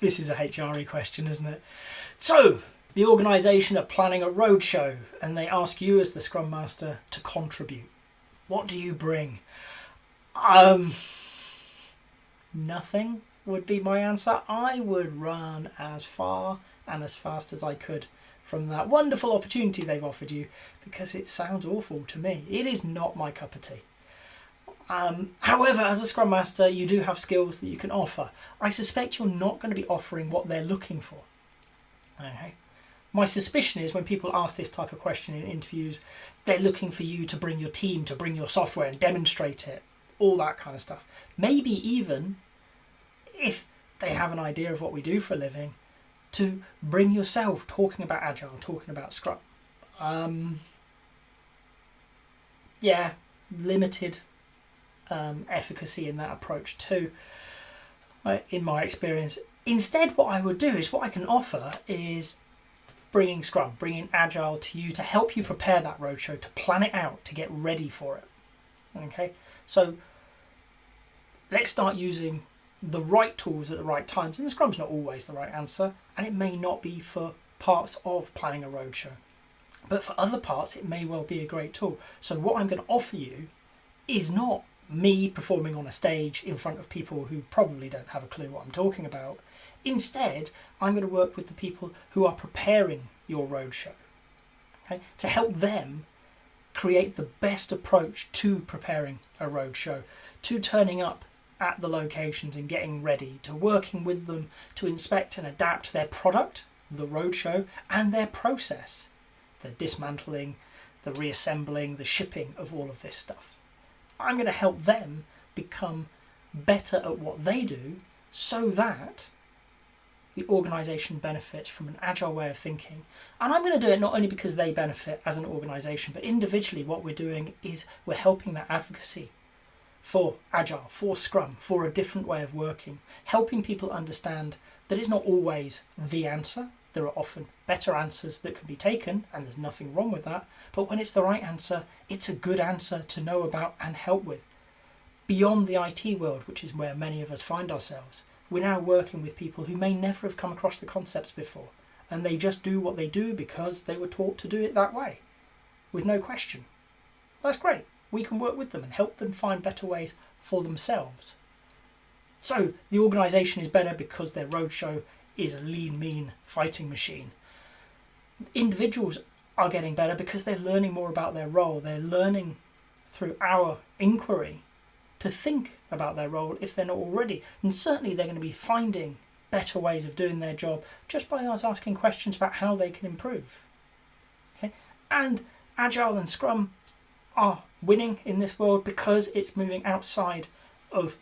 This is a HRE question, isn't it? So, the organisation are planning a roadshow and they ask you as the Scrum Master to contribute. What do you bring? Nothing would be my answer. I would run as far and as fast as I could from that wonderful opportunity they've offered you, because it sounds awful to me. It is not my cup of tea. However, as a Scrum Master, you do have skills that you can offer. I suspect you're not going to be offering what they're looking for. Okay. My suspicion is when people ask this type of question in interviews, they're looking for you to bring your team, to bring your software and demonstrate it, all that kind of stuff. Maybe even, if they have an idea of what we do for a living, to bring yourself talking about Agile, talking about Scrum. Yeah, limited efficacy in that approach too, in my experience. Instead, what I would do is, what I can offer is bringing Scrum, bringing Agile to you to help you prepare that roadshow, to plan it out, to get ready for it. Okay, so let's start using the right tools at the right times. And the Scrum's not always the right answer, and it may not be for parts of planning a roadshow. But for other parts, it may well be a great tool. So what I'm going to offer you is not me performing on a stage in front of people who probably don't have a clue what I'm talking about. Instead, I'm going to work with the people who are preparing your roadshow, okay, to help them create the best approach to preparing a roadshow, to turning up at the locations and getting ready, to working with them to inspect and adapt their product, the roadshow, and their process, the dismantling, the reassembling, the shipping of all of this stuff. I'm going to help them become better at what they do so that the organisation benefits from an agile way of thinking. And I'm going to do it not only because they benefit as an organisation, but individually what we're doing is we're helping that advocacy for Agile, for Scrum, for a different way of working, helping people understand that it's not always the answer. There are often better answers that can be taken, and there's nothing wrong with that. But when it's the right answer, it's a good answer to know about and help with. Beyond the IT world, which is where many of us find ourselves, we're now working with people who may never have come across the concepts before, and they just do what they do because they were taught to do it that way, with no question. That's great. We can work with them and help them find better ways for themselves. So the organisation is better because their roadshow is a lean, mean fighting machine. Individuals are getting better because they're learning more about their role. They're learning through our inquiry to think about their role if they're not already. And certainly they're going to be finding better ways of doing their job just by us asking questions about how they can improve. Okay? And Agile and Scrum are winning in this world because it's moving outside of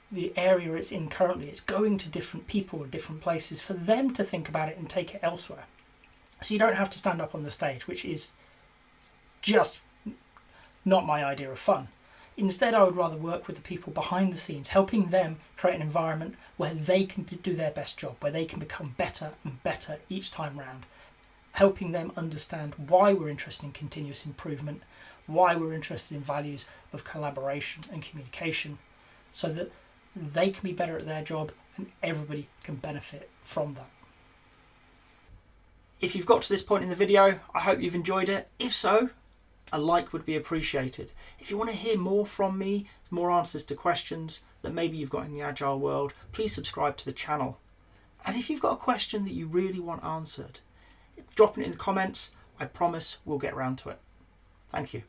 the area it's in currently. It's going to different people in different places for them to think about it and take it elsewhere. So you don't have to stand up on the stage, which is just not my idea of fun. Instead, I would rather work with the people behind the scenes, helping them create an environment where they can do their best job, where they can become better and better each time round, helping them understand why we're interested in continuous improvement, why we're interested in values of collaboration and communication, so that they can be better at their job and everybody can benefit from that. If you've got to this point in the video, I hope you've enjoyed it. If so, a like would be appreciated. If you want to hear more from me, more answers to questions that maybe you've got in the Agile world, please subscribe to the channel. And if you've got a question that you really want answered, drop it in the comments. I promise we'll get around to it. Thank you.